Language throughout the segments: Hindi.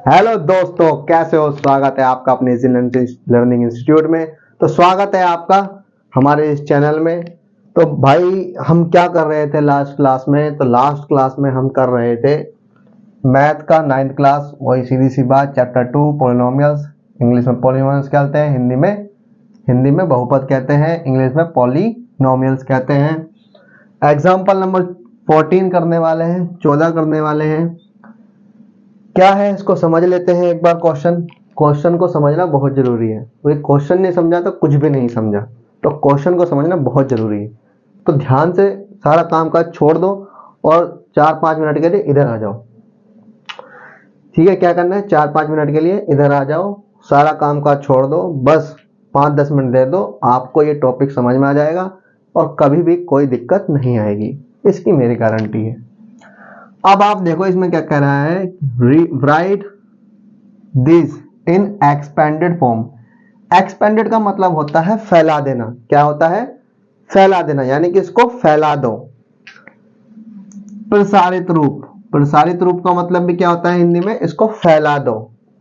हेलो दोस्तों, कैसे हो? स्वागत है आपका अपने इजी लर्निंग इंस्टीट्यूट में। तो स्वागत है आपका हमारे इस चैनल में। तो भाई हम क्या कर रहे थे लास्ट क्लास में? तो लास्ट क्लास में हम कर रहे थे मैथ का 9th क्लास, वही सीधी सी बात, चैप्टर 2 पॉलिनोमियल्स। इंग्लिश में पॉलिनोमियल्स कहते हैं, हिंदी में बहुपद कहते हैं, इंग्लिश में पॉलिनोमियल्स कहते हैं। एग्जाम्पल नंबर 14 करने वाले हैं, 14 करने वाले हैं। क्या है इसको समझ लेते हैं एक बार। क्वेश्चन को समझना बहुत जरूरी है। कोई क्वेश्चन नहीं समझा तो कुछ भी नहीं समझा। तो क्वेश्चन को समझना बहुत जरूरी है। तो ध्यान से सारा काम काज छोड़ दो और 4-5 मिनट के लिए इधर आ जाओ। ठीक है, क्या करना है? 4-5 मिनट के लिए इधर आ जाओ, सारा काम काज छोड़ दो, बस 5-10 मिनट दे दो, आपको ये टॉपिक समझ में आ जाएगा और कभी भी कोई दिक्कत नहीं आएगी, इसकी मेरी गारंटी है। अब आप देखो इसमें क्या कह रहा है, right this in expanded form. Expanded का मतलब होता है फैला देना। क्या होता है? फैला देना, यानी कि इसको फैला दो। प्रसारित रूप का मतलब भी क्या होता है हिंदी में? इसको फैला दो।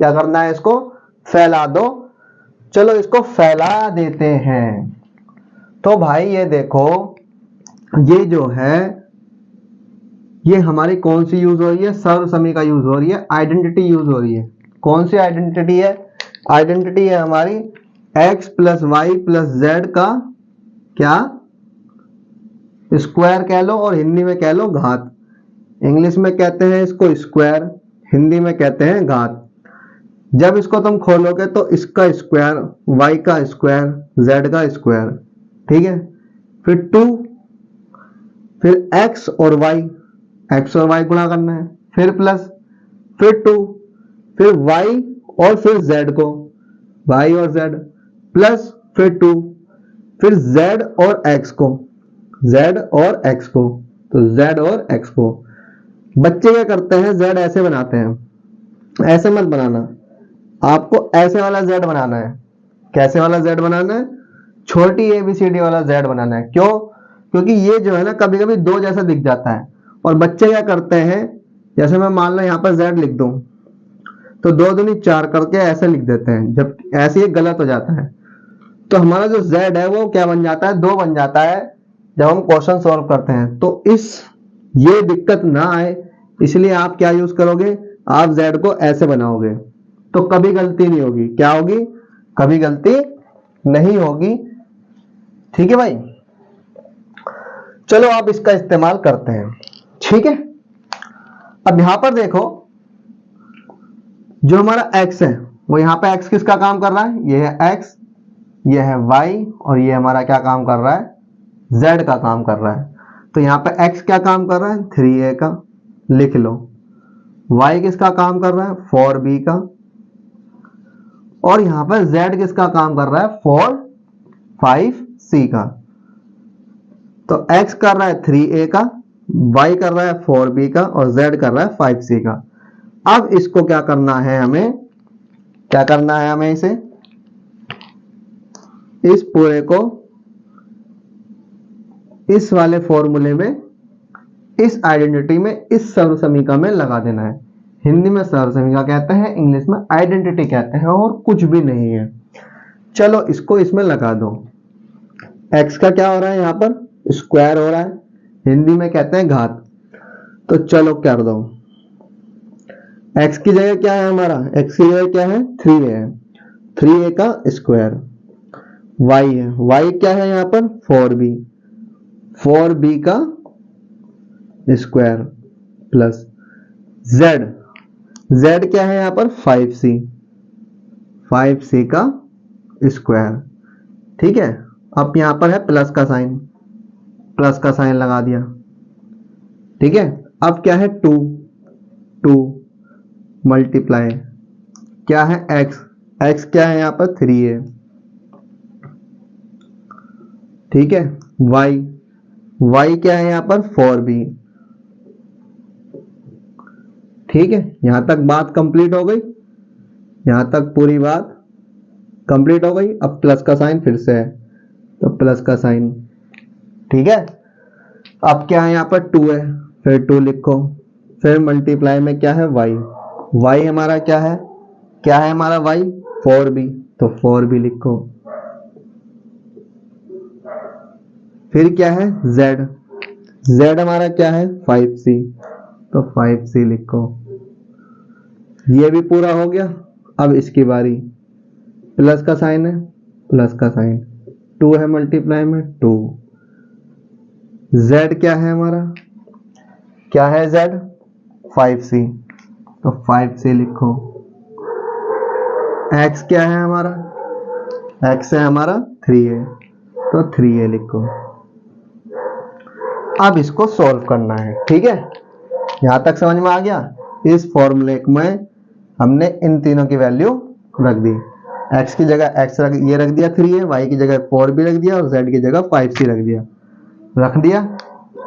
क्या करना है? इसको फैला दो। चलो इसको फैला देते हैं। तो भाई ये देखो, ये जो है ये हमारी कौन सी यूज हो रही है? सर्वसमी का यूज हो रही है, आइडेंटिटी यूज हो रही है। कौन सी आइडेंटिटी है? आइडेंटिटी है हमारी x plus y plus z का क्या स्क्वायर कह लो और हिंदी में कह लो घात। इंग्लिश में कहते हैं इसको स्क्वायर, हिंदी में कहते हैं घात। जब इसको तुम खोलोगे तो इसका स्क्वायर, y का स्क्वायर, z का स्क्वायर, ठीक है। फिर 2, फिर x और y गुणा करना है, फिर प्लस, फिर 2, फिर y और फिर z को, y और z प्लस, फिर 2, फिर z और x को, तो z और x को। बच्चे क्या करते हैं? z ऐसे बनाते हैं, ऐसे मत बनाना, आपको ऐसे वाला z बनाना है। कैसे वाला z बनाना है? छोटी ABCD वाला z बनाना है। क्यों? क्योंकि ये जो है ना कभी कभी 2 जैसा दिख जाता है और बच्चे क्या करते हैं, जैसे मैं मान लो यहां पर z लिख दूं तो 2 दूनी 4 करके ऐसे लिख देते हैं, जब ऐसे ही गलत हो जाता है। तो हमारा जो z है वो क्या बन जाता है? 2 बन जाता है जब हम क्वेश्चन सॉल्व करते हैं। तो ये दिक्कत ना आए इसलिए आप क्या यूज करोगे? आप z को ऐसे बनाओगे तो कभी गलती नहीं होगी। क्या होगी? कभी गलती नहीं होगी। ठीक है भाई, चलो आप इसका इस्तेमाल करते हैं। ठीक है, अब यहां पर देखो जो हमारा x है वो यहां पे x किसका काम कर रहा है? ये है x, ये है y और ये हमारा क्या काम कर रहा है? z का काम कर रहा है। तो यहां पे x क्या काम कर रहा है? 3a का, लिख लो। y किसका काम कर रहा है? 4b का। और यहां पर z किसका काम कर रहा है? 5c का। तो x कर रहा है 3a का, y कर रहा है 4b का और z कर रहा है 5c का। अब इसको क्या करना है हमें? क्या करना है हमें? इस पूरे को इस वाले फॉर्मूले में, इस आइडेंटिटी में, इस सर्वसमीका में लगा देना है। हिंदी में सर्वसमीका कहते हैं, इंग्लिश में आइडेंटिटी कहते हैं और कुछ भी नहीं है। चलो इसको इसमें लगा दो। x का क्या हो रहा है? यहां पर स्क्वायर हो रहा है, हिंदी में कहते हैं घात। तो चलो कर दो। x की जगह क्या है हमारा? x की जगह क्या है? 3a है, 3a का स्क्वायर। y है, y क्या है यहां पर? 4b का स्क्वायर प्लस z क्या है यहां पर? 5c का स्क्वायर। ठीक है, अब यहां पर है प्लस का साइन लगा दिया। ठीक है, अब क्या है? 2 मल्टीप्लाई क्या है? x क्या है यहां पर? 3a। ठीक है, y क्या है यहां पर? 4b। ठीक है, यहां तक बात कंप्लीट हो गई, यहां तक पूरी बात कंप्लीट हो गई। अब प्लस का साइन फिर से है तो प्लस का साइन। ठीक है, अब क्या है? यहां पर 2 है, फिर 2 लिखो, फिर मल्टीप्लाई में क्या है? y, y हमारा क्या है हमारा y 4b, तो 4b लिखो। फिर क्या है z हमारा क्या है 5c, तो 5c लिखो। ये भी पूरा हो गया। अब इसकी बारी, प्लस का साइन है, प्लस का साइन, 2 है मल्टीप्लाई में 2। z क्या है हमारा, क्या है z 5c, तो 5c लिखो। x क्या है हमारा, x है हमारा 3a, तो 3a लिखो। अब इसको सॉल्व करना है, ठीक है। यहां तक समझ में आ गया। इस फॉर्मूले में हमने इन तीनों की वैल्यू रख दी। x की जगह x ये रख दिया 3a, y की जगह 4b रख दिया और z की जगह 5c रख दिया।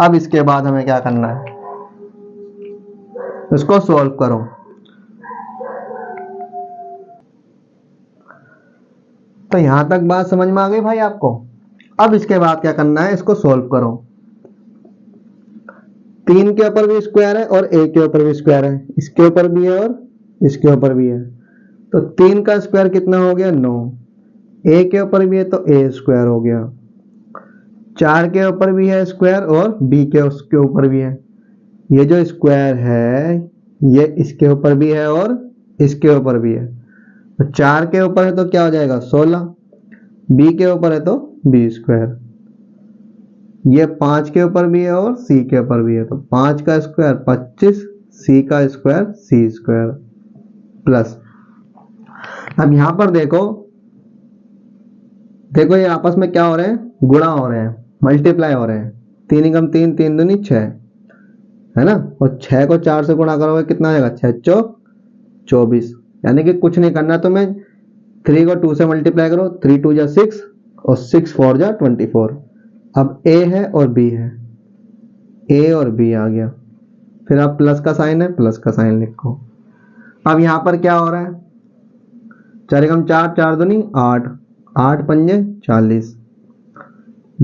अब इसके बाद हमें क्या करना है, इसको सॉल्व करो। तो यहां तक बात समझ में आ गई भाई आपको। अब इसके बाद क्या करना है, इसको सॉल्व करो। 3 के ऊपर भी स्क्वायर है और a के ऊपर भी स्क्वायर है, इसके ऊपर भी है और इसके ऊपर भी है। तो 3 का स्क्वायर कितना हो गया 9, a के ऊपर भी है तो a स्क्वायर हो गया। 4 के ऊपर भी है स्क्वायर और b के उसके ऊपर भी है। ये जो स्क्वायर है ये इसके ऊपर भी है और इसके ऊपर भी है। तो 4 के ऊपर है तो क्या हो जाएगा 16, b के ऊपर है तो b स्क्वायर। ये 5 के ऊपर भी है और c के ऊपर भी है, तो 5 का स्क्वायर 25, c का स्क्वायर c स्क्वायर प्लस। अब यहां पर देखो ये आपस में क्या हो रहे हैं, गुणा हो रहे हैं, मल्टीप्लाई हो रहे हैं। 3 एकम 3, 3 दूनी 6 है ना, और 6 को 4 से गुणा करोगे कितना आएगा 6 चौक 24। यानी कि कुछ नहीं करना तुम्हें, 3 को 2 से मल्टीप्लाई करो, 3 2 जा 6 और 6 4 जा 24। अब a है और b है, a और b आ गया। फिर अब प्लस का साइन है, प्लस का साइन लिखो। अब यहां पर क्या हो रहा है, 4 एकम 4, 4 दूनी 8, 8 पंजे 40,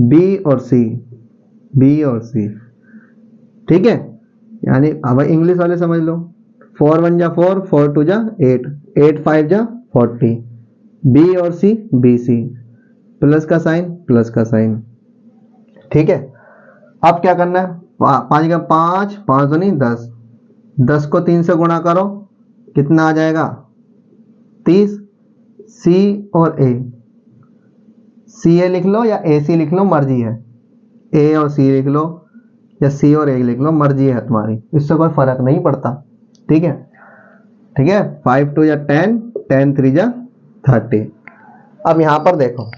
b और c, ठीक है। यानी अब इंग्लिश वाले समझ लो, 4 1 जा 4, 4 2 जा 8, 8 5 जा 40, b और c bc, प्लस का साइन, ठीक है। अब क्या करना है, 5 का 5, 5 दूनी 10, 10 को 3 से गुणा करो कितना आ जाएगा 30। c और a, ca लिख लो या ac लिख लो, मर्जी है। a और c लिख लो या c और a लिख लो, मर्जी है तुम्हारी, इससे कोई फर्क नहीं पड़ता, ठीक है। 5 2 या 10, 10 3 जा 30। अब यहां पर देखो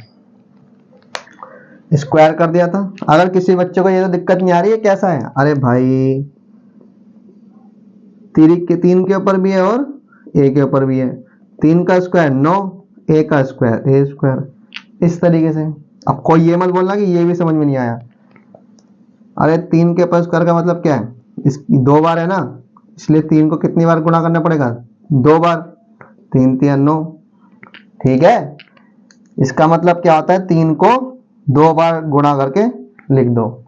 स्क्वायर कर दिया था। अगर किसी बच्चे को ये तो दिक्कत नहीं आ रही है कैसा है, अरे भाई 3 के ऊपर भी है और a के ऊपर भी है, 3 का स्क्वायर 9, a का स्क्वायर a स्क्वायर, इस तरीके से। अब कोई ये मत बोलना कि ये भी समझ में नहीं आया। अरे 3 के ऊपर स्क्वायर का मतलब क्या है, इस 2 बार है ना, इसलिए 3 को कितनी बार गुणा करना पड़ेगा 2 बार, 3 3 9, ठीक है। इसका मतलब क्या होता है, 3 को 2 बार गुणा करके लिख दो।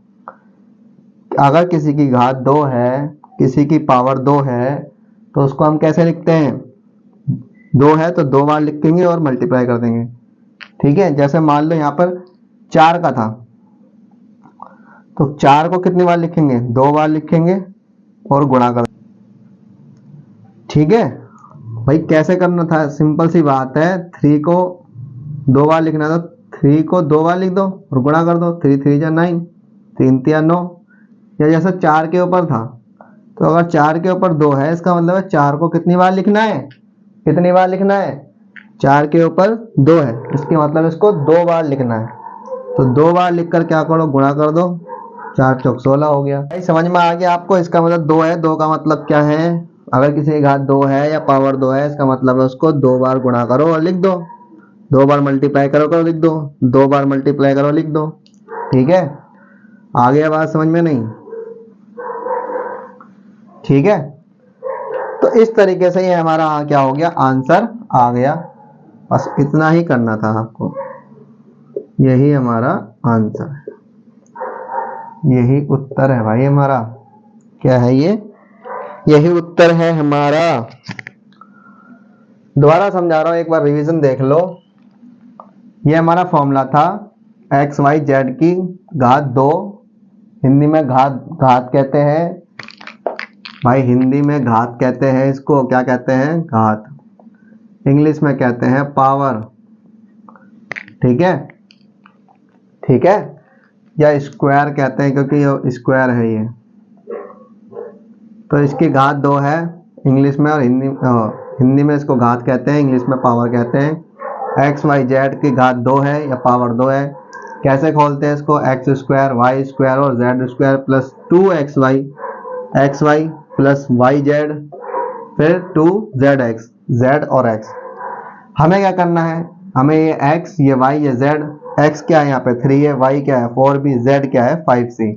अगर किसी की घात 2 है, किसी की पावर 2 है, तो उसको हम कैसे लिखते हैं, 2 है तो 2 बार लिखेंगे और मल्टीप्लाई कर देंगे, ठीक है। जैसे मान लो यहाँ पर 4 का था, तो 4 को कितनी बार लिखेंगे 2 बार लिखेंगे और गुणा कर, ठीक है भाई। कैसे करना था, सिंपल सी बात है, 3 को 2 बार लिखना था, 3 को 2 बार लिख दो और गुणा कर दो, 3 3 जा 9, 3 3 9। या जैसे 4 के ऊपर था, तो अगर 4 के ऊपर 2 है, इसका मतलब है 4 को कितनी बार लिखना है, 4 के ऊपर 2 है, इसके मतलब इसको 2 बार लिखना है। तो 2 बार लिखकर क्या करो, गुणा कर दो, 4 चौक 16 हो गया। भाई समझ में आ गया आपको, इसका मतलब 2 है, 2 का मतलब क्या है, अगर किसी की घात 2 है या पावर 2 है, इसका मतलब है उसको 2 बार गुणा करो और लिख दो, 2 बार मल्टीप्लाई करो लिख दो, 2 बार मल्टीप्लाई करो लिख दो, ठीक है। आ गया बात समझ में नहीं, ठीक है। तो इस तरीके से ये हमारा क्या हो गया, आंसर आ गया। बस इतना ही करना था आपको, यही हमारा आंसर है, यही उत्तर है भाई हमारा। क्या है ये, यही उत्तर है हमारा। दोबारा समझा रहा हूं, एक बार रिवीजन देख लो। ये हमारा फॉर्मूला था एक्स वाई जेड की घात 2, हिंदी में घात कहते हैं भाई, हिंदी में घात कहते हैं इसको, क्या कहते हैं, घात। इंग्लिश में कहते हैं पावर। ठीक है, ठीक है, या स्क्वायर कहते हैं क्योंकि ये स्क्वायर है ये। तो इसकी घात 2 है इंग्लिश में, और हिंदी में इसको घात कहते हैं, इंग्लिश में पावर कहते हैं। एक्स वाई जेड की घात 2 है या पावर 2 है। कैसे खोलते हैं इसको, एक्स स्क्वायर वाई स्क्वायर और z square plus 2xy, x y plus y z, फिर 2zx, जेड और x। हमें क्या करना है, हमें ये x, ये y, ये z, x क्या है यहाँ पे 3 है, y क्या है 4b, z क्या है 5c।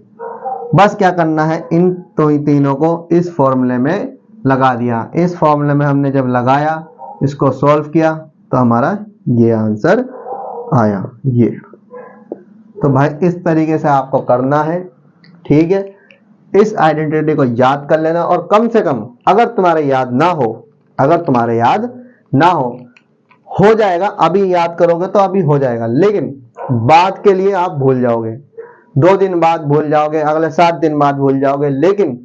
बस क्या करना है, इन तीनों को इस फॉर्मूले में लगा दिया। इस फॉर्मूले में हमने जब लगाया, इसको सॉल्व किया, तो हमारा ये आंसर आया ये। तो भाई इस तरीके से आपको करना है। ठीक है, इस आइडेंटिटी को याद कर लेना, और कम से कम अगर तुम्हारे याद ना हो, अगर तुम्हारे याद ना हो जाएगा, अभी याद करोगे तो अभी हो जाएगा, लेकिन बाद के लिए आप भूल जाओगे, 2 दिन बाद भूल जाओगे, अगले 7 दिन बाद भूल जाओगे। लेकिन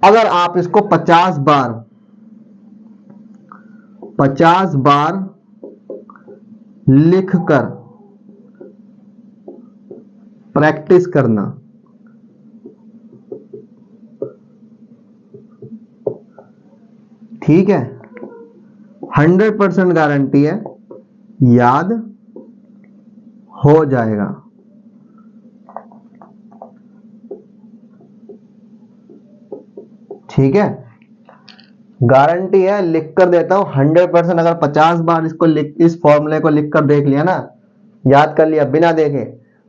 अगर आप इसको 50 बार लिखकर प्रैक्टिस करना, ठीक है, 100% गारंटी है याद हो जाएगा। ठीक है, गारंटी है, लिख कर देता हूं 100%। अगर 50 बार इसको इस फॉर्मूले को लिख कर देख लिया ना, याद कर लिया बिना देखे,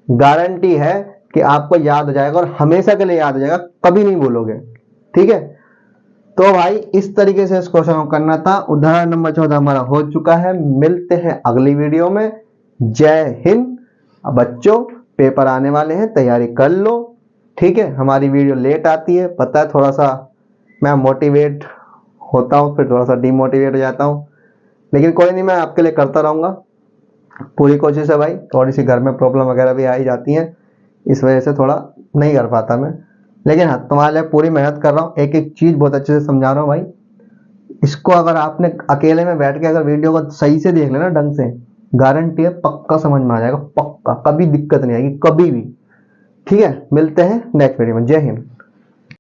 गारंटी है कि आपको याद हो जाएगा, और हमेशा के लिए याद हो जाएगा, कभी नहीं भूलोगे। ठीक है, तो भाई इस तरीके से इस क्वेश्चन को करना था। उदाहरण नंबर 14 हमारा हो चुका है। मिलते हैं अगली वीडियो में। जय हिंद। बच्चों पेपर आने वाले हैं, तैयारी कर लो। ठीक है, हमारी वीडियो लेट आती है, पता है, थोड़ा सा मैं मोटिवेट होता हूँ, फिर थोड़ा सा डिमोटिवेट हो जाता हूँ, लेकिन कोई नहीं, मैं आपके लिए करता रहूँगा, पूरी कोशिश है भाई। थोड़ी सी घर में प्रॉब्लम वगैरह भी आ ही जाती हैं, इस वजह से थोड़ा नहीं कर पाता मैं, लेकिन हाँ तुम्हारे लिए पूरी मेहनत कर रहा हूँ। एक एक चीज़ बहुत अच्छे से समझा रहा हूँ भाई। इसको अगर आपने अकेले में बैठ के अगर वीडियो को सही से देख लेना ढंग से, गारंटी है पक्का समझ में आ जाएगा, पक्का, कभी दिक्कत नहीं आएगी, कभी भी। ठीक है, मिलते हैं नेक्स्ट वीडियो में। जय हिंद।